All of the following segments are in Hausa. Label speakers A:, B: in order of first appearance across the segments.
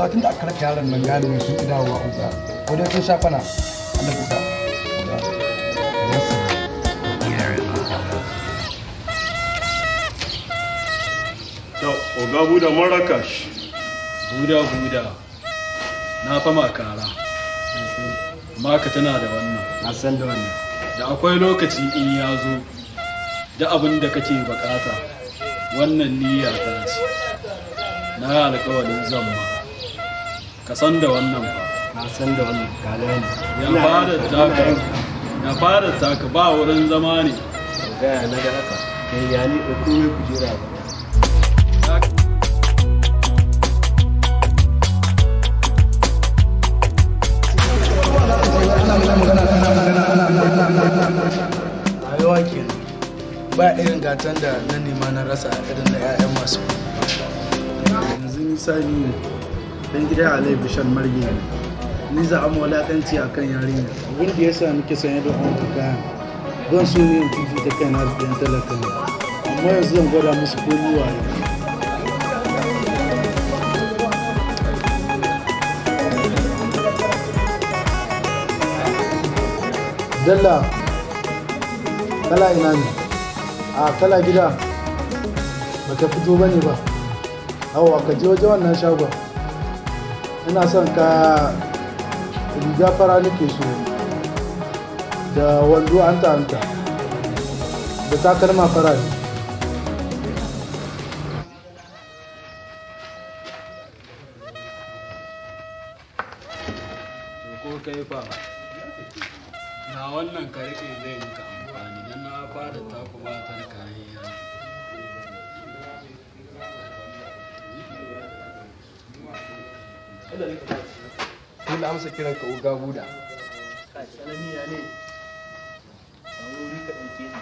A: oga tun da aka raka yaron nan gane mai sun idawa oga ko dai sun sha kwana Allah oga
B: oga buda mun raka shi buda na fa makara ma ka tana da wannan
A: na san da wannan
B: da akwai lokaci in ya zo da abin da kake bukata wannan niyya ta ce na yi alkawarin zan ma ka san da wannan fa
A: na san da wannan galayen
B: ya fara taka ba wurin zama ne
A: ga na ga haka kai ya ni da komai kujera ba rayuwa ke ba irin gatan da na nema na rasa irin na 'ya'yan masu yanzu nisa ni dan gida alai bishar marge ni za a wulakanci a kan yarinya abin da ya sa muke sanye da wani kayan ban so ne tutu ta kai na yan talaka ne amma yanzu zan gwada musu ko ni waye Dalla, kala ina ne? A kala gida ba ta fito ba ne ba. Awa ka je waje wannan shagon. Ina son ka riga fara nake so da wando anta da takalma fara ne.
B: ko kai fa na wannan ka rike zai maka amfani dan na fara taku batar kayan yaki
A: Kula amsa kiran ka uga buda.
C: Salamiya ne. Sauri ka ɗauke ni.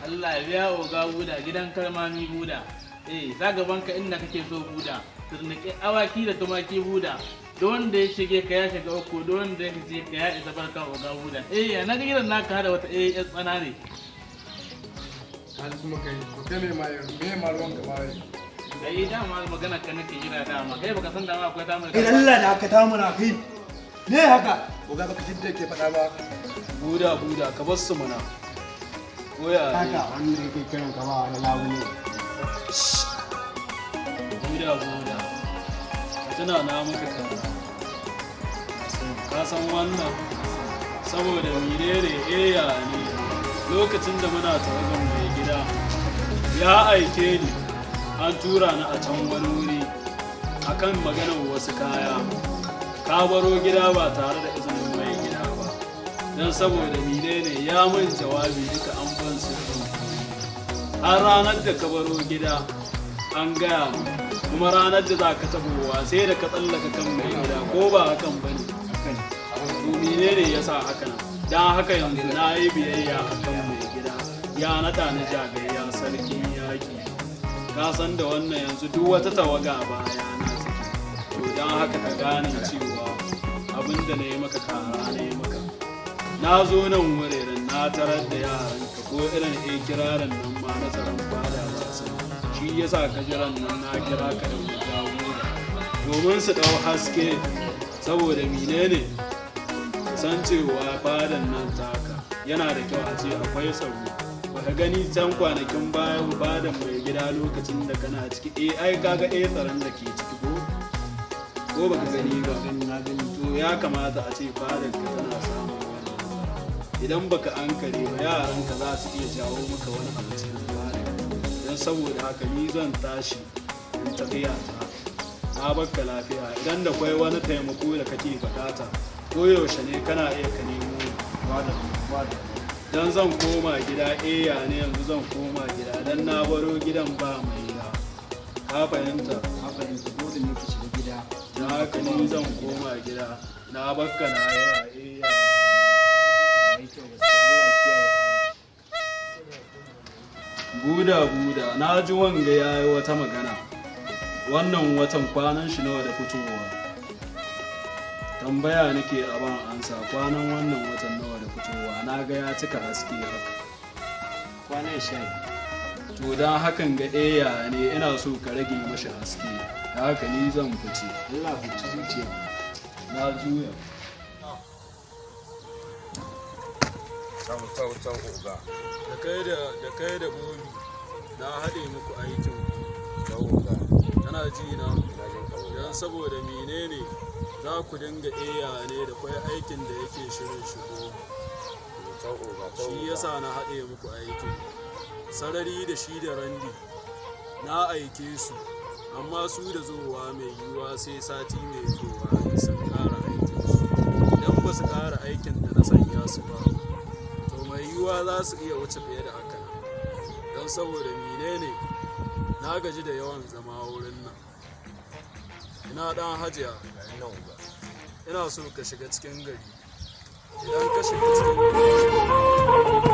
C: Allah ya biya oga buda gidan karmami buda. Za gaban ka inda kake so buda. Turnike awaki da tumaki buda. Don wanda ya shige ka ya shiga uku, don wanda ya shige ka ya isa barka oga buda. Ya na ga gidan naka hada wata ya tsana ne.
A: Hali kuma kai, ko kai me ma ruwan ka ba
C: Kai dama magana ka nake jira dama. Kai baka san dama akwai damar.
A: Kai Allah da aka ta mana kai. Ne haka? Oga baka jidda ke faɗa ba.
B: buda ka bar su mana koya
A: Haka wannan yake kiran ka ba wani labule.
B: buda ka tuna na maka ka san wannan saboda menene eya ne lokacin da muna tawagan mai gida ya aike ni an tura ni a can wani wuri akan maganar wasu kaya ka baro gida ba tare da izinin mai gida ba don saboda menene ya min jawabi duka an ban sirri har ranar da ka baro gida an gaya mu kuma ranar da za ka tabowa sai da ka tsallaka kan mai gida ko ba hakan ba ne to menene ya sa haka nan don haka yanzu na yi biyayya a kan mai gida ya naɗa ni jagayya sarkin yaƙi ka san da wannan yanzu duk wata tawaga baya na ciki to don haka ka gane cewa abin da na yi maka kara na yi maka na zo nan wuraren na tarar da yaranka ko irin kiraran nan ma na tsaron fada ba su shi yasa ka jiran nan na kira ka da wuta domin su ɗau haske saboda menene san cewa fadan nan taka yana da kyau a ce akwai tsaro baka gani can kwanakin baya fadan mai gida lokacin da kana ciki ai kaga tsaron da ke ciki ko baka gani ba to ya kamata a ce fadan ka tana samun wannan idan baka ankare ba yaranka za su iya jawo maka wani abu cikin fadan don saboda haka ni zan tashi in tafiya ta na baka lafiya idan da kwai wani taimako da kake bukata ko yaushe ne kana iya ka nemo don zan koma gida ya ne yanzu zan koma gida don na baro gidan ba mai ya ka fahimta
A: Haka ne su dole ne ku shiga gida.
B: na haka ni zan koma gida na baka na ya buda na ji wanga ya yi wata magana wannan watan kwanan shi nawa da fitowa tambaya nake a ban ansa kwanan wannan watan nawa da fitowa na ga ya cika haske haka
C: Kwanan sha.
B: to don hakan ga eya ne ina so ka rage mashi haske da haka ni zan fice.
A: Allah huci zuciya.
B: Na juya.
D: Can oga.
B: Da kai da bobi na haɗe muku aikin
D: Can oga.
B: tana ji na
D: Ina jin ka oga.
B: don saboda menene za ku dinga eya ne da kwai aikin da yake shirin shigo
D: Can oga.
B: shi yasa na haɗe muku aikin sarari da shi da randi na aike su amma su da zowa mai yiwuwa sai sati mai zuwa sun ƙara aikin su idan ba su ƙara aikin da na sanya su ba to mai yiwuwa za su iya wuce fiye da haka don saboda menene na gaji da yawan zama wurin nan ina ɗan hajiya
D: Ina oga.
B: ina so ka shiga cikin gari idan ka shiga cikin gari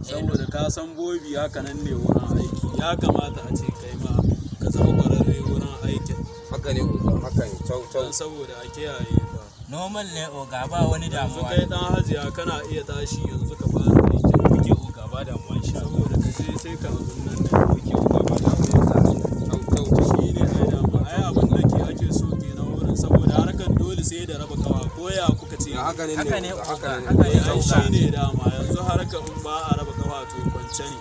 B: saboda ka san bobi haka nan ne wurin aiki ya kamata a ce kai ma ka zama kwararre wurin aikin
D: Haka ne oga. Haka ne.
B: don saboda a kiyaye ba
C: normal ne oga ba wani
B: yanzu
C: damuwa
B: kai dan hajiya kana iya tashi yanzu ka fara aikin
C: kuke oga ba damuwa insha Allah
B: saboda ka je sai ka abin nan ne
C: kuke oga ba damuwa
B: shi ne ai dama ai abin da ke ake so kenan wurin saboda harkar dole sai da raba kawa ko ya kuka ce
D: Haka ne.
C: haka ne
D: oga.
C: oga
D: Haka ne.
C: haka ne
B: ai
C: oga
B: shi ne dama yanzu harkar in ba a raba kawa to kwance ne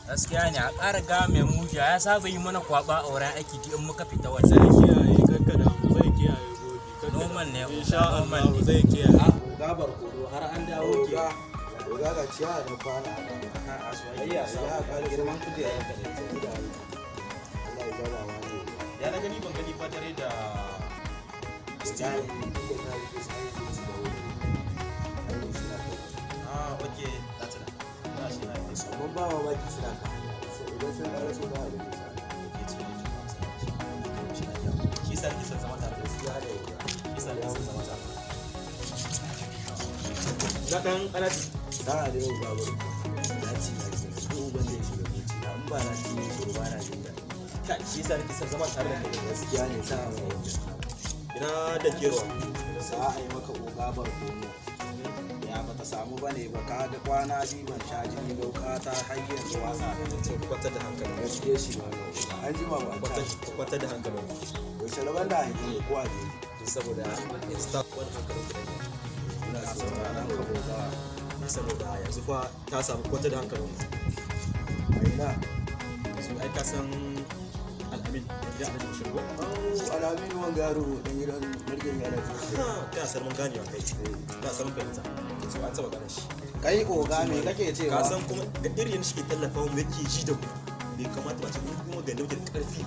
C: gaskiya ne a ƙara ga mai mujiya ya saba yi mana kwaba a wurin aiki duk in muka fita waje
B: zai kiyaye kakka damu zai kiyaye gobe
C: Normal ne,
B: insha
C: normal
B: Allah
C: ne.
B: zai kiyaye
A: Gabar koro har an dawo ke.
D: Oga ga ciya da kwana.
A: Ayya sa ka girman kudi a yanka da gida.
D: Allah ya gaba wa ne.
E: Ya na gani ban gani ba dare da
D: Ya yi da na yi sai da su da wuri. Ai suna kai.
E: okay that's it. Ba shi na yi so.
D: Mun ba wa baki suna ka. Idan sun ƙara su da abin da
E: Ke ci ne shi na ya. Shi sa ni san zama tare.
D: ya da oga.
E: Shi sa ni san zama tare. Na dan alaji.
D: Da a da yau babu. Na ci na ci. Ko ban da shi da ci. An ba na ci ne ko ba na jin daɗi.
E: Kai shi sa ni san zama tare da kai.
D: Gaskiya ne sa mai
E: Ina da kewa.
A: Za a yi maka gabar koro. Ya bata samu bane ba ka ga kwana biyu ban sha jini dauka ta har yanzu wasa.
E: Kwatar da hankali.
A: Gaskiya shi ma an ji ma ba ta.
E: Kwatar da hankali.
A: Wace rabar da haifi ne kowa ne.
E: Saboda insta wani hankali da ne.
A: Ina sauraron ka boga.
E: Saboda yanzu fa ta samu kwatar da hankali.
A: Aina.
E: Su ai ka san al'amin da gida a shirgo.
A: Alamin wanga yaro dan gidan mirgin yana ce.
E: Kana san mun gane wa kai. Kana san mun fahimta. So an saba ganin shi.
A: Kai oga me kake cewa?
E: Ka san kuma ga irin shi ke tallafa mu yake ji da ku. Bai kamata ba ce mun kuma ga nauyin karfi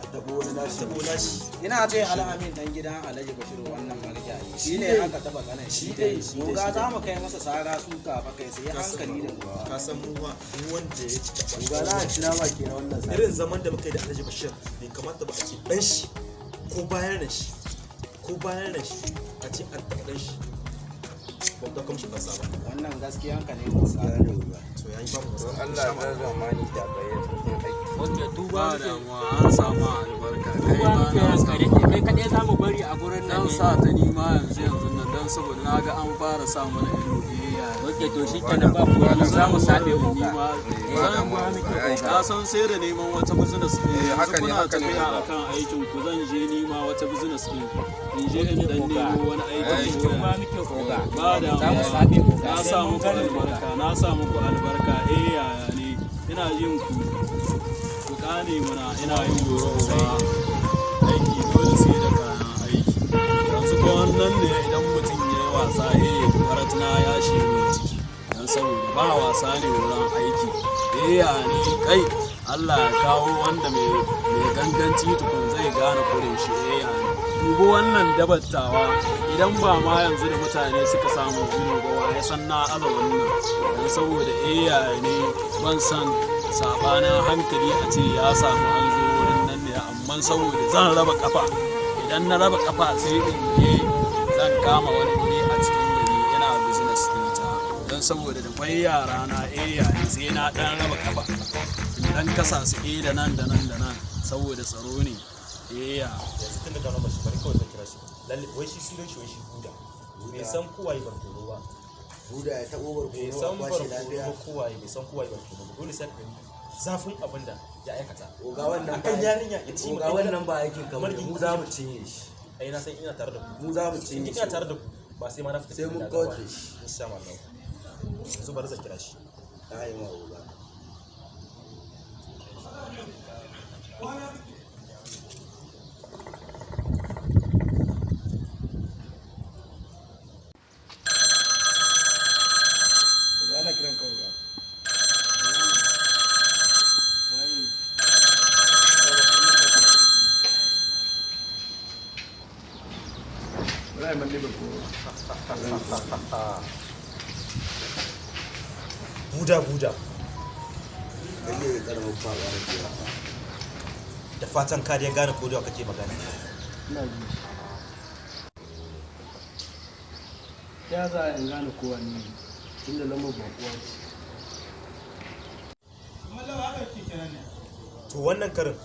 A: Tabo wani nashi.
E: tabo nashi.
A: Ina ce Alamin dan gidan Alhaji Bashir wannan marjayi. Shi ne aka taba ganin shi dai. Oga za mu kai masa sara suka fa kai sai hankali da ruwa.
E: Ka san mu ma duk wanda ya ci
A: Oga za a ci nama ke na wannan sai.
E: irin zaman da muka yi da Alhaji Bashir bai kamata ba a ce dan shi ko bayan da shi a ce an taɓa dan shi ba ta kuma shi fasa ba
A: Wannan gaskiyan ka ne oga.
E: to yayi ba mu
D: Don Allah ya zamani da bayyana cikin aiki.
C: wanda duba
B: ba
C: muke
B: damuwa an samu albarka kai
C: duba
B: ma
C: muke
B: na
C: ranka
B: samu
C: da kai kaɗai za mu bari a gurin nan
B: dan
C: ne
B: sa ta nima yanzu nan dan saboda na ga an fara sa mana ido
C: wanda to shi kenan ba ku za mu sabe mu
B: ni ma
C: zan ba muke oga
B: na san sai da neman wata business ɗin
D: haka
B: yanzu
D: ne,
B: kuna
D: haka ne.
B: tafiya akan aikin ku zan je nima wata business ɗin in je in dan nemo wani aikin
C: duba
B: koya
C: muke oga
B: ba
C: za mu
B: damuwa
C: sabe oga
B: na
C: sai
B: sa
C: mun
B: muku
C: gane oga
B: albarka na sa muku albarka yaya ne ina yin ku gane mana ina yin sosai aiki dole sai da kayan aiki yanzu ko wannan ne idan mutum ya yi wasa faratuna ya shi mai ciki don saboda ba wasa ne wurin aiki yaya ne kai Allah ya kawo wanda mai ganganci tukun zai gane kurin shi ya ne. Dubo wannan dabattawa idan ba ma yanzu da mutane suka samu ido ba wa ya san na aza wannan don saboda ne ban san sabanin hankali a ce ya samu an zo wurin nan ne amma saboda zan raba kafa idan na raba kafa sai in je zan kama wani wuri a cikin gari ina business ɗinta don saboda da kwai yara na ne sai na dan raba kafa dan kasa su da nan da nan da nan saboda tsaro ne
E: yanzu tun da gano mashi bari kawai zan kira shi lalle wai shi sunan shi wai shi buda bai san kowa yi barkono ba
D: buda ya taɓo
E: bai
D: barkono
E: san
D: a kwashe
E: barkono
D: lafiya
E: ba kowa yi bai san kowa yi barkono ba dole sai ka gani zafin abin da ya aikata
D: oga wannan
E: akan yarinya ya ci
D: oga wannan ba aikin kamar mu za mu cinye shi
E: ai na san ina tare da ku
D: mu za mu
E: in
D: cinye
E: ina tare da ku ba sai ma na fita
D: sai mun
E: daga
D: kawar
E: gaba.
D: da shi
E: insha Allah yanzu bari zan kira shi
D: ai ma oga
A: ana kiran ka oga. Wallahi man ne ba ko.
E: buda
D: kalle ya karamin faɗa da biya
E: da fatan ka ya gane ko da kake magana
A: Ina ji. Ya za in gane kowa ne tunda lambar ba kowa ce.
E: to wannan karin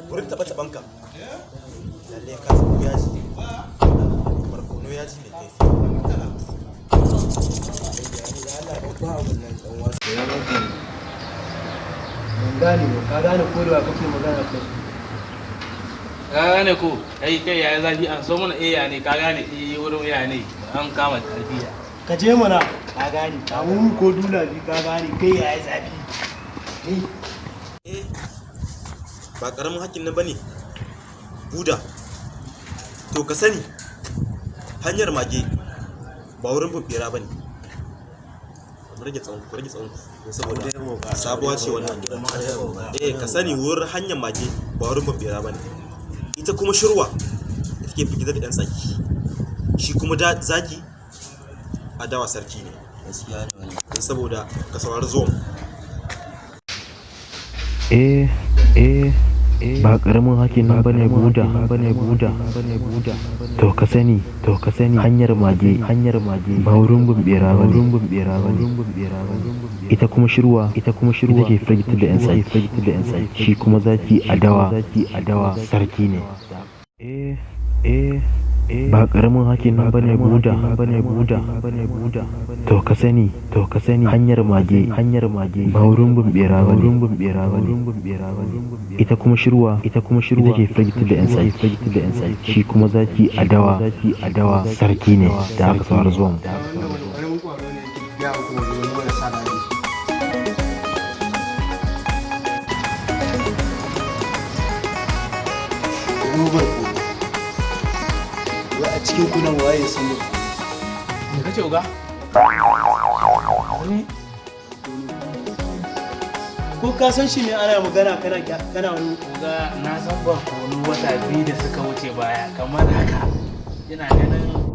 E: wurin taɓa taɓanka lalle ka san yaji barkono yaji ne kai
D: ba abun nan dan wasu
A: Ya ba ku. Ban gane ba, ka gane ko da kake magana kai.
C: ka gane ko kai ya zafi an so mana ne ka gane wurin ne an kama tarbiya
A: Ka je mana ka gane, ka mu ko dula bi ka gane kai ya yi zafi.
E: ba karamin hakkin na bane buda to ka sani hanyar mage ba wurin bubera bane rage tsawon don saboda sabuwa ce wannan ka sani wurin hanyar mage ba wurin bubera bane ita kuma shirwa ita ke fitar da yan tsaki shi kuma zaki a dawa sarki ne
D: gaskiya ne wannan
E: don saboda ka saurari zuwan
F: ba karamin hakin nan bane buda to ka sani hanyar mage ba wurin bumbera ba ita kuma shirwa take firgitar da yan sai shi kuma zaki adawa sarki ne ba karamin hakin nan bane buda to ka sani hanyar mage ba wurin bumbera ba ita kuma shirwa take firgitar da yan sai shi kuma zaki adawa sarki ne da aka saurari zuwan
A: Wani kwaro ne yake ya kuma zuwa wani sana ne. Rubar ku. Wai a cikin kunan waye sun mutu.
C: me kace uga
A: Ko ka san shi ne ana magana kana wani
C: uga na san barkono wata biyu da suka wuce baya kamar haka ina ganin